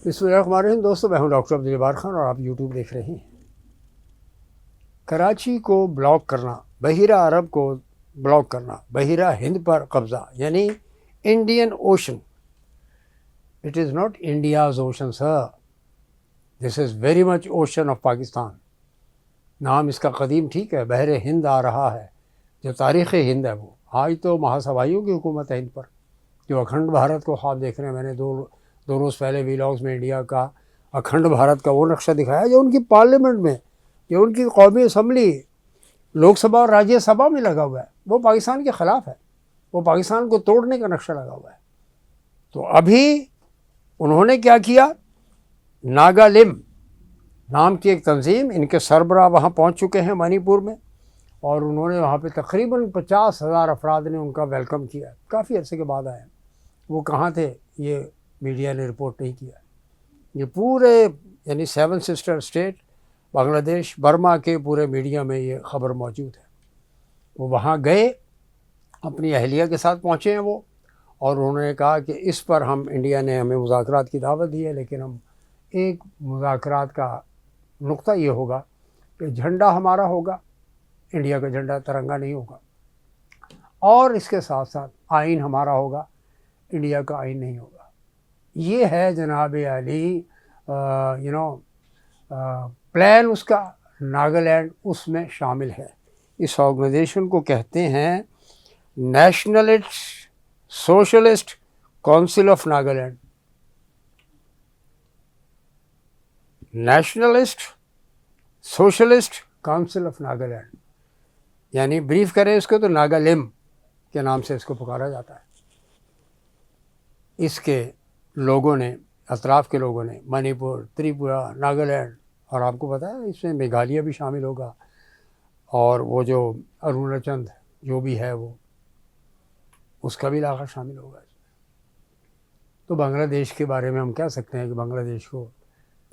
بسم اللہ الرحمن الرحیم. دوستو میں ہوں ڈاکٹر عبدالجبار خان اور آپ یوٹیوب دیکھ رہے ہیں. کراچی کو بلاک کرنا، بحیرہ عرب کو بلاک کرنا، بحیرہ ہند پر قبضہ، یعنی Indian ocean. It is not India's ocean sir, this is very much ocean of Pakistan. نام اس کا قدیم ٹھیک ہے، بحر ہند آ رہا ہے، جو تاریخ ہند ہے وہ. آج تو مہاسبھائیوں کی حکومت ہے ہند پر، جو اکھنڈ بھارت کو خواب دیکھ رہے ہیں. میں نے دو روز پہلے ویلاگز میں انڈیا کا اکھنڈ بھارت کا وہ نقشہ دکھایا جو ان کی پارلیمنٹ میں، جو ان کی قومی اسمبلی، لوک سبھا اور راجیہ سبھا میں لگا ہوا ہے. وہ پاکستان کے خلاف ہے، وہ پاکستان کو توڑنے کا نقشہ لگا ہوا ہے. تو ابھی انہوں نے کیا کیا، ناگالم نام کی ایک تنظیم، ان کے سربراہ وہاں پہنچ چکے ہیں منی پور میں، اور انہوں نے وہاں پہ تقریباً 50,000 افراد نے ان کا ویلکم کیا. کافی عرصے کے بعد آئے. وہ کہاں تھے یہ میڈیا نے رپورٹ نہیں کیا. یہ پورے یعنی 7 سسٹر اسٹیٹ، بنگلہ دیش، برما کے پورے میڈیا میں یہ خبر موجود ہے. وہ وہاں گئے، اپنی اہلیہ کے ساتھ پہنچے ہیں وہ، اور انہوں نے کہا کہ اس پر انڈیا نے ہمیں مذاکرات کی دعوت دی ہے، لیکن ہم ایک مذاکرات کا نقطہ یہ ہوگا کہ جھنڈا ہمارا ہوگا، انڈیا کا جھنڈا ترنگا نہیں ہوگا، اور اس کے ساتھ ساتھ آئین ہمارا ہوگا، انڈیا کا آئین نہیں ہوگا. یہ ہے جناب علی پلان اس کا. ناگالینڈ اس میں شامل ہے. اس آرگنائزیشن کو کہتے ہیں nationalist socialist council of Nagaland. Nationalist socialist council of Nagaland, یعنی بریف کریں اس کو تو ناگالم کے نام سے اس کو پکارا جاتا ہے. اس کے لوگوں نے، اطراف کے لوگوں نے، منی پور، تریپورہ، ناگالینڈ، اور آپ کو پتہ ہے اس میں میگھالیہ بھی شامل ہوگا، اور وہ جو اروناچل جو بھی ہے وہ اس کا بھی علاقہ شامل ہوگا اس میں. تو بنگلہ دیش کے بارے میں ہم کہہ سکتے ہیں کہ بنگلہ دیش کو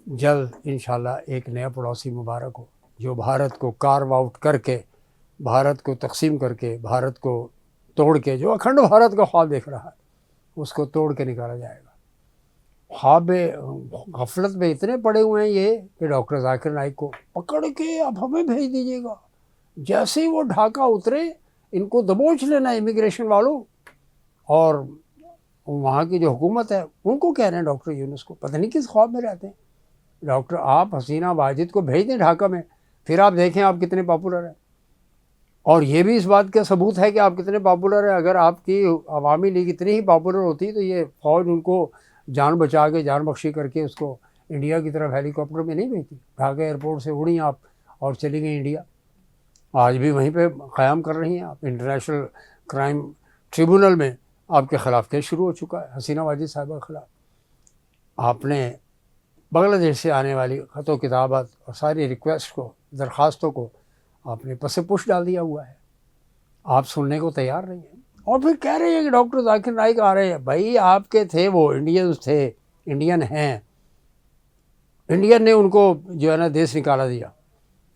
جلد انشاءاللہ ایک نیا پڑوسی مبارک ہو، جو بھارت کو کارو آؤٹ کر کے، بھارت کو تقسیم کر کے، بھارت کو توڑ کے، جو اکھنڈ بھارت کا خواب دیکھ رہا ہے اس کو توڑ کے نکالا جائے گا. خواب غفلت میں اتنے پڑے ہوئے ہیں یہ کہ ڈاکٹر ذاکر نائک کو پکڑ کے اب ہمیں بھیج دیجیے گا. جیسے ہی وہ ڈھاکہ اترے ان کو دبوچ لینا امیگریشن والوں، اور وہاں کی جو حکومت ہے ان کو کہہ رہے ہیں ڈاکٹر یونس کو، پتہ نہیں کس خواب میں رہتے ہیں. ڈاکٹر آپ حسینہ واجد کو بھیج دیں ڈھاکہ میں، پھر آپ دیکھیں آپ کتنے پاپولر ہیں. اور یہ بھی اس بات کا ثبوت ہے کہ آپ کتنے پاپولر ہیں. اگر آپ کی عوامی لیگ اتنی ہی پاپولر ہوتی تو یہ فوج ان کو جان بچا کے، جان بخشی کر کے اس کو انڈیا کی طرف ہیلی کاپٹر میں نہیں بھیجتی. ڈھاکہ ایئرپورٹ سے اڑیں آپ اور چلی گئیں انڈیا. آج بھی وہیں پہ قیام کر رہی ہیں آپ. انٹرنیشنل کرائم ٹریبونل میں آپ کے خلاف کیس شروع ہو چکا ہے حسینہ واجد صاحبہ کے خلاف. آپ نے بنگلہ دیش سے آنے والی خط و کتابات اور ساری ریکویسٹ کو، درخواستوں کو آپ نے پس پش ڈال دیا ہوا ہے. آپ سننے کو تیار نہیں ہیں، اور پھر کہہ رہے ہیں کہ ڈاکٹر ذاکر نائک آ رہے ہیں. بھائی آپ کے تھے، وہ انڈینز تھے، انڈین ہیں. انڈین نے ان کو جو ہے نا دیش نکالا دیا.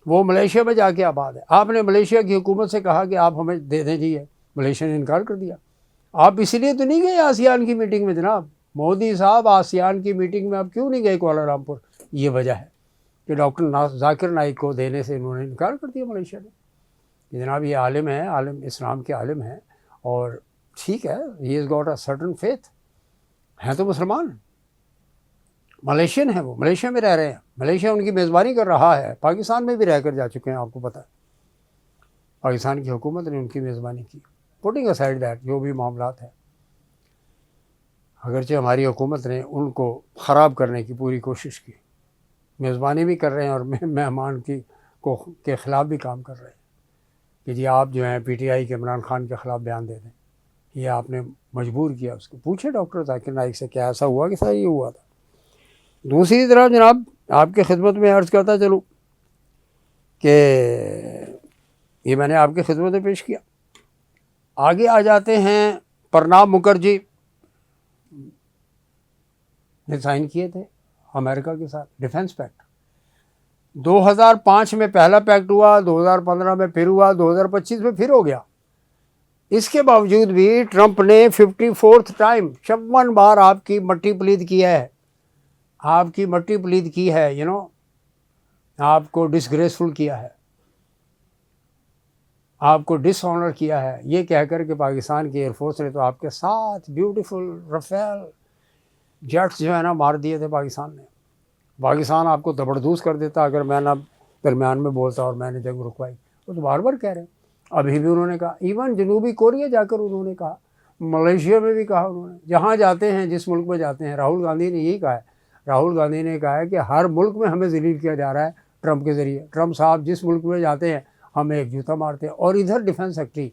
وہ ملیشیا میں جا کے آباد ہے. آپ نے ملیشیا کی حکومت سے کہا کہ آپ ہمیں دے دیں جی. ملیشیا نے انکار کر دیا. آپ اسی لیے تو نہیں گئے آسیان کی میٹنگ میں جناب مودی صاحب. آسیان کی میٹنگ میں آپ کیوں نہیں گئے کوالالمپور؟ یہ وجہ ہے کہ ڈاکٹر ذاکر نائک کو دینے سے انہوں نے انکار کر دیا ملیشیا نے. کہ جناب یہ عالم ہے، عالم اسلام کے عالم ہیں، اور ٹھیک ہے، he is got a certain faith, ہیں تو مسلمان، ملیشین ہیں، وہ ملیشیا میں رہ رہے ہیں. ملیشیا ان کی میزبانی کر رہا ہے. پاکستان میں بھی رہ کر جا چکے ہیں، آپ کو پتہ ہے. پاکستان کی حکومت نے ان کی میزبانی کی. پوٹنگ اسائڈ دیٹ، جو بھی معاملات ہیں، اگرچہ ہماری حکومت نے ان کو خراب کرنے کی پوری کوشش کی، میزبانی بھی کر رہے ہیں اور مہمان کے خلاف بھی کام کر رہے ہیں کہ جی آپ جو ہیں پی ٹی آئی کے عمران خان کے خلاف بیان دے دیں. یہ آپ نے مجبور کیا اس کو. پوچھے ڈاکٹر ذاکر نائک سے کیا ایسا ہوا کہ سر یہ ہوا تھا. دوسری طرف جناب آپ کی خدمت میں عرض کرتا چلوں کہ یہ میں نے آپ کی خدمت میں پیش کیا. آگے آ جاتے ہیں. پرناب مکھرجی نے سائن کیے تھے امریکہ کے ساتھ ڈیفنس پیکٹ. 2005 میں پہلا پیکٹ ہوا، 2015 میں پھر ہوا، 2025 میں پھر ہو گیا. اس کے باوجود بھی ٹرمپ نے 54 ٹائم 56 بار آپ کی مٹی پلید کیا ہے آپ کی مٹی پلید کی ہے، آپ کو ڈسگریسفل کیا ہے، آپ کو ڈس آنر کیا ہے، یہ کہہ کر کہ پاکستان کی ایئر فورس نے تو آپ کے ساتھ بیوٹیفل رفیل جیٹس جو ہے نا مار دیے تھے پاکستان نے. پاکستان آپ کو زبردوز کر دیتا اگر میں نہ درمیان میں بولتا اور میں نے جنگ رکوائی. وہ تو بار بار کہہ رہے ہیں. ابھی بھی انہوں نے کہا، ایون جنوبی کوریا جا کر انہوں نے کہا، ملیشیا میں بھی کہا انہوں نے، جہاں جاتے ہیں جس ملک میں جاتے ہیں. راہل گاندھی نے یہی کہا ہے. راہل گاندھی نے کہا ہے کہ ہر ملک میں ہمیں ذلیل کیا جا رہا ہے ٹرمپ کے ذریعے. ٹرمپ صاحب جس ملک میں جاتے ہیں ہمیں ایک جوتا مارتے ہیں. اور ادھر ڈیفنس سیکٹری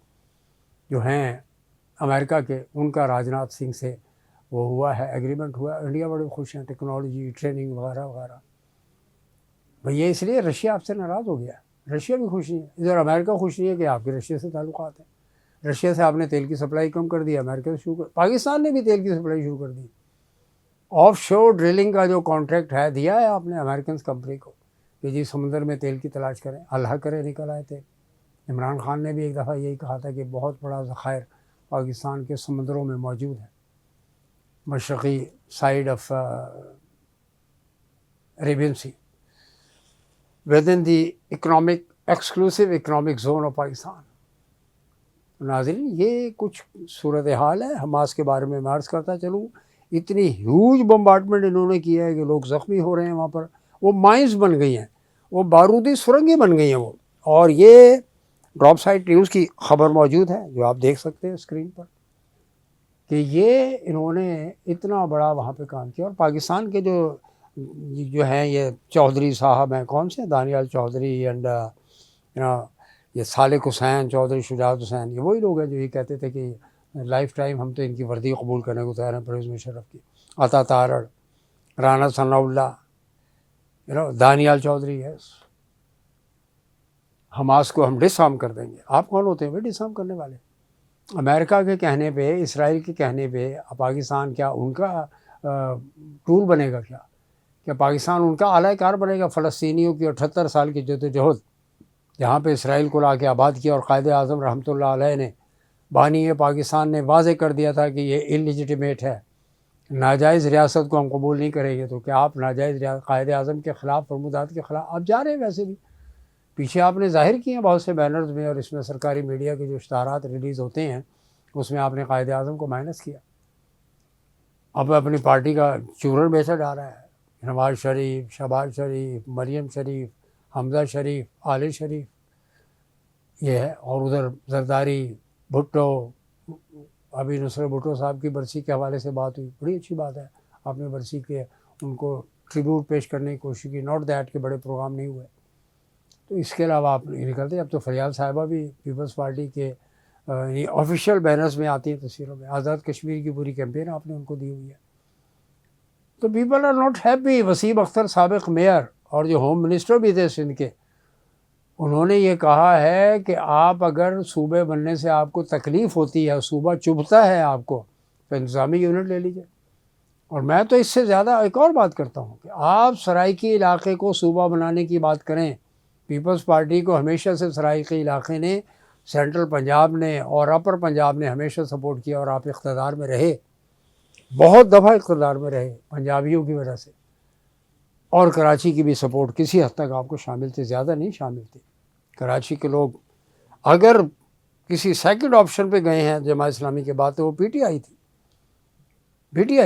جو ہیں امریکہ کے، ان کا راجناتھ سنگھ سے وہ ہوا ہے، ایگریمنٹ ہوا ہے. انڈیا بڑے خوش ہیں، ٹیکنالوجی ٹریننگ وغیرہ وغیرہ. بھئی یہ اس لیے رشیا آپ سے ناراض ہو گیا ہے. رشیا بھی خوش نہیں ہے، ادھر امریکہ خوش نہیں ہے کہ آپ کے رشیا سے تعلقات ہیں. رشیا سے آپ نے تیل کی سپلائی کم کر دی، امریکہ سے شروع پاکستان نے بھی تیل کی سپلائی شروع کر دی. آف شور ڈرلنگ کا جو کانٹریکٹ ہے دیا ہے آپ نے امریکنز کمپنی کو کہ جی سمندر میں تیل کی تلاش کریں. اللہ کرے نکل آئے تھے. عمران خان نے بھی ایک دفعہ یہی کہا تھا کہ بہت بڑا ذخائر پاکستان کے سمندروں میں موجود ہے، مشرقی side of Arabian Sea within the exclusive economic zone of Pakistan. ناظرین یہ کچھ صورتحال ہے. حماس کے بارے میں میں عرض کرتا چلوں، اتنی ہیوج بمبارڈمنٹ انہوں نے کیا ہے کہ لوگ زخمی ہو رہے ہیں وہاں پر. وہ مائنز بن گئی ہیں، وہ بارودی سرنگیں بن گئی ہیں وہ. اور یہ ڈراپ سائٹ نیوز کی خبر موجود ہے جو آپ دیکھ سکتے ہیں اسکرین پر کہ یہ انہوں نے اتنا بڑا وہاں پہ کام کیا. اور پاکستان کے جو ہیں یہ چودھری صاحب ہیں، کون سے دانیال چودھری اینڈ یہ صالح حسین چودھری، شجاعت حسین، یہ وہی لوگ ہیں جو یہ کہتے تھے کہ لائف ٹائم ہم تو ان کی وردی قبول کرنے کو تیار ہیں پرویز مشرف کی. عطا تارڑ، رانا ثناء اللہ، دانیال چودھری. حماس کو ہم ڈس آرم کر دیں گے. آپ کون ہوتے ہیں بھائی ڈس آرم کرنے والے؟ امریکہ کے کہنے پہ، اسرائیل کے کہنے پہ پاکستان کیا ان کا ٹول بنے گا؟ کیا پاکستان ان کا اعلی کار بنے گا؟ فلسطینیوں کی 78 سال کی جدوجہد جہاں پہ اسرائیل کو لا کے آباد کیا، اور قائد اعظم رحمۃ اللہ علیہ نے، بانی پاکستان نے واضح کر دیا تھا کہ یہ انلیجیٹمیٹ ہے، ناجائز ریاست کو ہم قبول نہیں کریں گے. تو کیا آپ ناجائز قائد اعظم کے خلاف، فرمودات کے خلاف آپ جا رہے ہیں؟ ویسے بھی پیچھے آپ نے ظاہر کیے ہیں بہت سے بینرز میں، اور اس میں سرکاری میڈیا کے جو اشتہارات ریلیز ہوتے ہیں اس میں آپ نے قائد اعظم کو مائنس کیا. اب اپنی پارٹی کا چورن بیچا جا رہا ہے. نواز شریف، شہباز شریف، مریم شریف، حمزہ شریف، عالی شریف یہ ہے. اور ادھر زرداری، بھٹو. ابھی نصرت بھٹو صاحب کی برسی کے حوالے سے بات ہوئی، بڑی اچھی بات ہے. آپ نے برسی کے ان کو ٹریبیوٹ پیش کرنے کی کوشش کی. ناٹ دیٹ کہ بڑے پروگرام نہیں ہوئے. تو اس کے علاوہ آپ نکلتے. اب تو فریال صاحبہ بھی پیپلز پارٹی کے آفیشیل بینرز میں آتی ہیں، تصویروں میں. آزاد کشمیر کی پوری کیمپین آپ نے ان کو دی ہوئی ہے. تو people are not happy. Wasim Akhtar سابق میئر اور جو ہوم منسٹر بھی تھے سندھ کے، انہوں نے یہ کہا ہے کہ آپ اگر صوبے بننے سے آپ کو تکلیف ہوتی ہے، صوبہ چبھتا ہے آپ کو، تو انتظامی یونٹ لے لیجیے. اور میں تو اس سے زیادہ ایک اور بات کرتا ہوں کہ آپ سرائیکی علاقے کو صوبہ بنانے کی بات کریں. پیپلز پارٹی کو ہمیشہ سے سرائیکی علاقے نے، سینٹرل پنجاب نے اور اپر پنجاب نے ہمیشہ سپورٹ کیا، اور آپ اقتدار میں رہے، بہت دفعہ اقتدار میں رہے پنجابیوں کی وجہ سے. اور کراچی کی بھی سپورٹ کسی حد تک آپ کو شامل تھی، زیادہ نہیں شامل تھی. کراچی کے لوگ اگر کسی سیکنڈ آپشن پہ گئے ہیں جماعت اسلامی کے بعد تو وہ پی ٹی آئی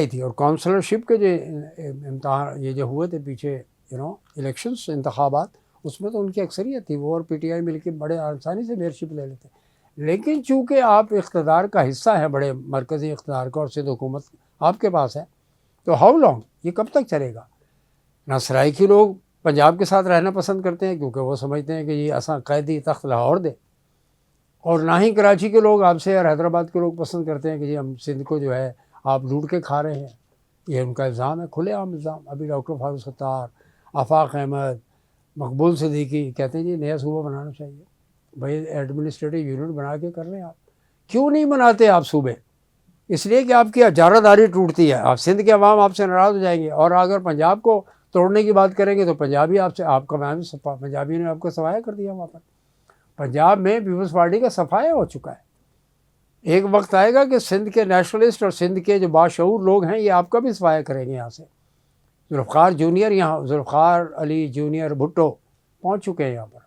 تھی. اور کونسلرشپ کے جو امتحان یہ جو ہوئے تھے پیچھے الیکشنز، انتخابات، اس میں تو ان کی اکثریت تھی. وہ اور پی ٹی آئی مل کے بڑے آسانی سے میئرشپ لے لیتے. لیکن چونکہ آپ اقتدار کا حصہ ہیں، بڑے مرکزی اقتدار کا، اور سندھ حکومت آپ کے پاس ہے، تو ہاؤ لانگ، یہ کب تک چلے گا؟ نہ سرائیکی لوگ پنجاب کے ساتھ رہنا پسند کرتے ہیں کیونکہ وہ سمجھتے ہیں کہ یہ اساں قیدی تخت لاہور دے، اور نہ ہی کراچی کے لوگ آپ سے اور حیدرآباد کے لوگ پسند کرتے ہیں کہ جی ہم سندھ کو جو ہے آپ لوٹ کے کھا رہے ہیں. یہ ان کا الزام ہے، کھلے عام الزام. ابھی ڈاکٹر فاروق ستار، آفاق احمد، مقبول صدیقی کہتے ہیں جی نیا صوبہ بنانا چاہیے. بھائی ایڈمنسٹریٹو یونٹ بنا کے کر لیں. آپ کیوں نہیں بناتے آپ صوبے؟ اس لیے کہ آپ کی اجارہ داری ٹوٹتی ہے، آپ سندھ کے عوام آپ سے ناراض ہو جائیں گے. اور اگر پنجاب کو توڑنے کی بات کریں گے تو پنجابی آپ سے، آپ کا پنجابی نے آپ کو صفایا کر دیا. وہاں پر پنجاب میں پیپلز پارٹی کا صفایا ہو چکا ہے. ایک وقت آئے گا کہ سندھ کے نیشنلسٹ اور سندھ کے جو باشعور لوگ ہیں یہ آپ کا بھی صفایا کریں گے یہاں سے. ذوالفقار جونیئر یہاں، ذوالفقار علی جونیئر بھٹو پہنچ چکے ہیں یہاں پر.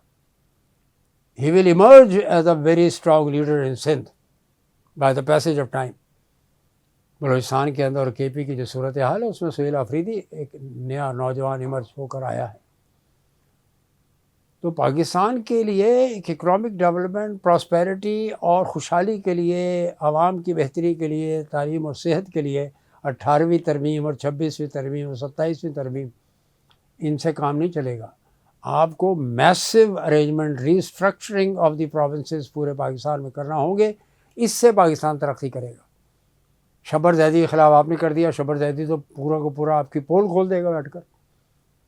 He will emerge as a very strong leader in Sindh by the passage of time. Balochistan کے اندر اور کے پی کی جو صورت حال ہے اس میں سہیل آفریدی ایک نیا نوجوان ایمرج ہو کر آیا ہے. تو پاکستان کے لیے ایک اکنامک ڈیولپمنٹ، پراسپیرٹی اور خوشحالی کے لیے، عوام کی بہتری کے لیے، تعلیم اور صحت کے لیے 18ویں ترمیم اور 26ویں ترمیم اور 27ویں ترمیم ان سے کام نہیں چلے گا. آپ کو میسو arrangement, restructuring of the provinces پورے پاکستان میں کرنا ہوں گے. اس سے پاکستان ترقی کرے گا. شبر زیدی کے خلاف آپ نے کر دیا، شبر زیدی تو پورا کو پورا آپ کی پول کھول دے گا بیٹھ کر.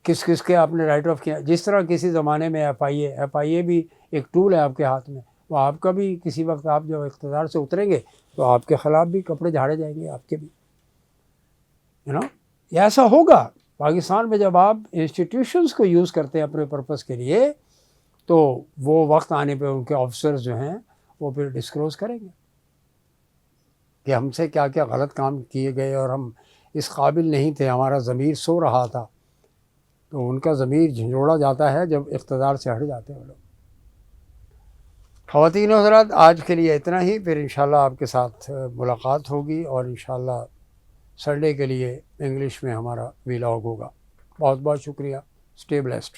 کس کس کے آپ نے رائٹ آف کیا. جس طرح کسی زمانے میں ایف آئی اے بھی ایک ٹول ہے آپ کے ہاتھ میں، وہ آپ کا بھی کسی وقت آپ جب اقتدار سے اتریں گے تو آپ کے خلاف بھی کپڑے جھاڑے جائیں گے آپ کے بھی. یہ ایسا ہوگا پاکستان میں جب آپ انسٹیٹیوشنز کو یوز کرتے ہیں اپنے پرپس کے لیے، تو وہ وقت آنے پہ ان کے آفیسرز جو ہیں وہ پھر ڈسکلوز کریں گے کہ ہم سے کیا کیا غلط کام کیے گئے اور ہم اس قابل نہیں تھے، ہمارا ضمیر سو رہا تھا. تو ان کا ضمیر جھنجھوڑا جاتا ہے جب اقتدار سے ہٹ جاتے ہیں وہ لوگ. خواتین و حضرات، آج کے لیے اتنا ہی. پھر انشاءاللہ آپ کے ساتھ ملاقات ہوگی اور انشاءاللہ سنڈے کے لیے انگلش میں ہمارا ویلاگ ہوگا. بہت بہت شکریہ. Stay blessed.